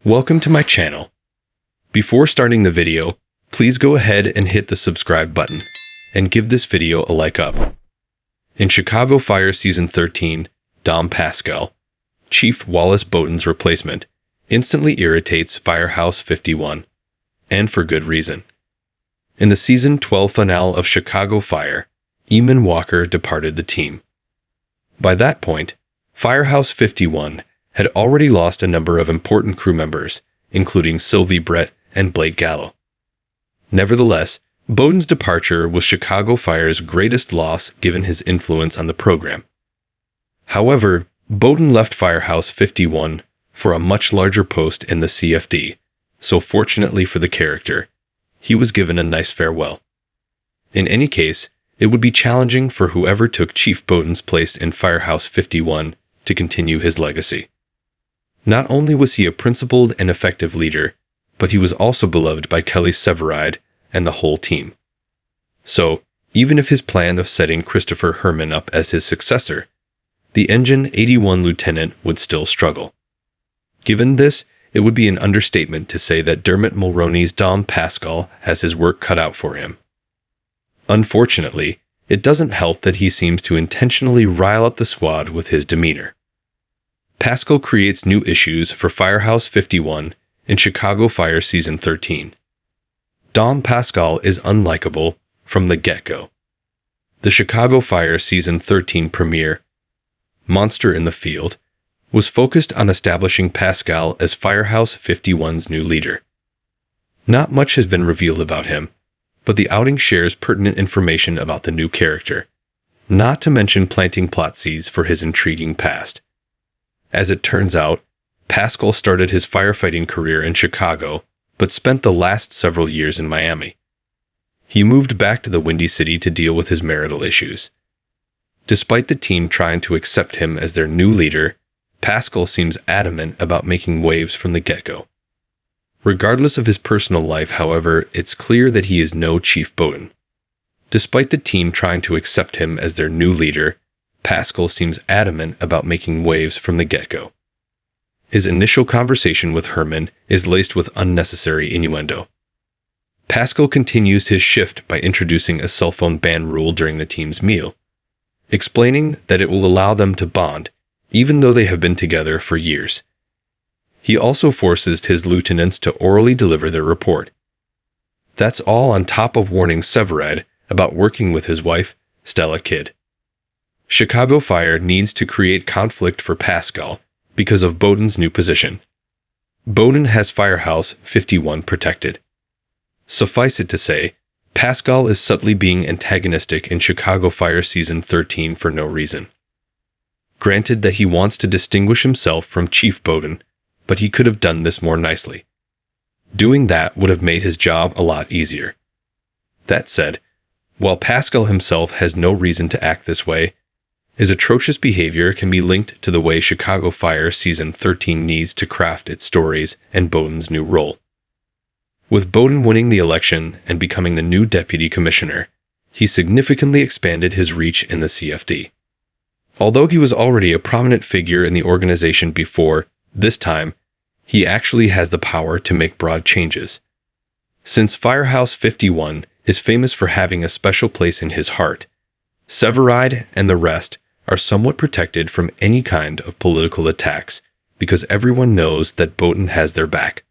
Welcome to my channel. Before starting the video, please go ahead and hit the subscribe button and give this video a like up. In Chicago Fire Season 13, Dom Pascal, Chief Wallace Boden's replacement, instantly irritates Firehouse 51, and for good reason. In the Season 12 finale of Chicago Fire, Eamon Walker departed the team. By that point, Firehouse 51 had already lost a number of important crew members, including Sylvie Brett and Blake Gallo. Nevertheless, Boden's departure was Chicago Fire's greatest loss given his influence on the program. However, Boden left Firehouse 51 for a much larger post in the CFD, so fortunately for the character, he was given a nice farewell. In any case, it would be challenging for whoever took Chief Boden's place in Firehouse 51 to continue his legacy. Not only was he a principled and effective leader, but he was also beloved by Kelly Severide and the whole team. So, even if his plan of setting Christopher Herman up as his successor, the Engine 81 lieutenant would still struggle. Given this, it would be an understatement to say that Dermot Mulroney's Dom Pascal has his work cut out for him. Unfortunately, it doesn't help that he seems to intentionally rile up the squad with his demeanor. Pascal creates new issues for Firehouse 51 in Chicago Fire Season 13. Dom Pascal is unlikable from the get-go. The Chicago Fire Season 13 premiere, Monster in the Field, was focused on establishing Pascal as Firehouse 51's new leader. Not much has been revealed about him, but the outing shares pertinent information about the new character, not to mention planting plot seeds for his intriguing past. As it turns out, Pascal started his firefighting career in Chicago, but spent the last several years in Miami. He moved back to the Windy City to deal with his marital issues. Despite the team trying to accept him as their new leader, Pascal seems adamant about making waves from the get-go. Regardless of his personal life, however, it's clear that he is no Chief Boden. Despite the team trying to accept him as their new leader, Pascal seems adamant about making waves from the get-go. His initial conversation with Herman is laced with unnecessary innuendo. Pascal continues his shift by introducing a cell phone ban rule during the team's meal, explaining that it will allow them to bond, even though they have been together for years. He also forces his lieutenants to orally deliver their report. That's all on top of warning Severide about working with his wife, Stella Kidd. Chicago Fire needs to create conflict for Pascal because of Boden's new position. Boden has Firehouse 51 protected. Suffice it to say, Pascal is subtly being antagonistic in Chicago Fire Season 13 for no reason. Granted that he wants to distinguish himself from Chief Boden, but he could have done this more nicely. Doing that would have made his job a lot easier. That said, while Pascal himself has no reason to act this way, his atrocious behavior can be linked to the way Chicago Fire Season 13 needs to craft its stories and Boden's new role. With Boden winning the election and becoming the new deputy commissioner, he significantly expanded his reach in the CFD. Although he was already a prominent figure in the organization before, this time, he actually has the power to make broad changes. Since Firehouse 51 is famous for having a special place in his heart, Severide and the rest are somewhat protected from any kind of political attacks because everyone knows that Boden has their back.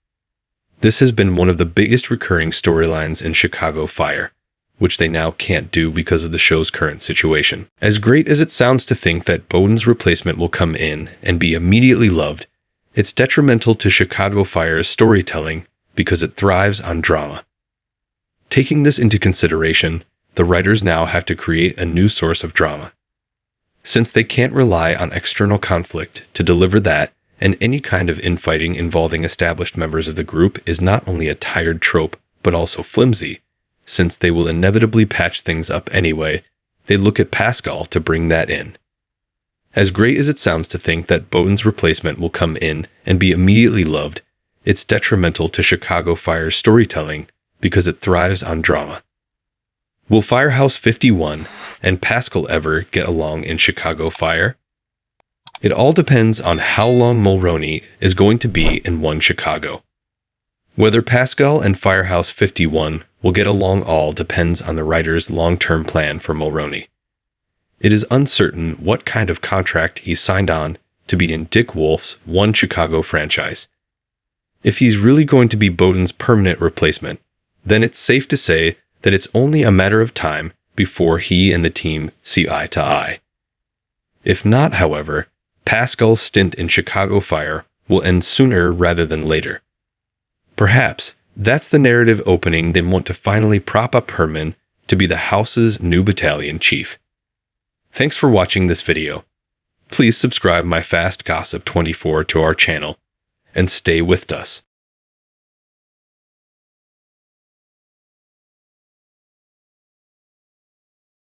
This has been one of the biggest recurring storylines in Chicago Fire, which they now can't do because of the show's current situation. As great as it sounds to think that Boden's replacement will come in and be immediately loved, it's detrimental to Chicago Fire's storytelling because it thrives on drama. Taking this into consideration, the writers now have to create a new source of drama. Since they can't rely on external conflict to deliver that, and any kind of infighting involving established members of the group is not only a tired trope, but also flimsy, since they will inevitably patch things up anyway, they look at Pascal to bring that in. As great as it sounds to think that Boden's replacement will come in and be immediately loved, it's detrimental to Chicago Fire's storytelling because it thrives on drama. Will Firehouse 51 and Pascal ever get along in Chicago Fire? It all depends on how long Mulroney is going to be in One Chicago. Whether Pascal and Firehouse 51 will get along all depends on the writer's long-term plan for Mulroney. It is uncertain what kind of contract he signed on to be in Dick Wolf's One Chicago franchise. If he's really going to be Boden's permanent replacement, then it's safe to say that it's only a matter of time before he and the team see eye to eye. If not, however, Pascal's stint in Chicago Fire will end sooner rather than later. Perhaps that's the narrative opening they want to finally prop up Herman to be the house's new battalion chief. Thanks for watching this video. Please subscribe My Fast Gossip 24 to our channel and stay with us.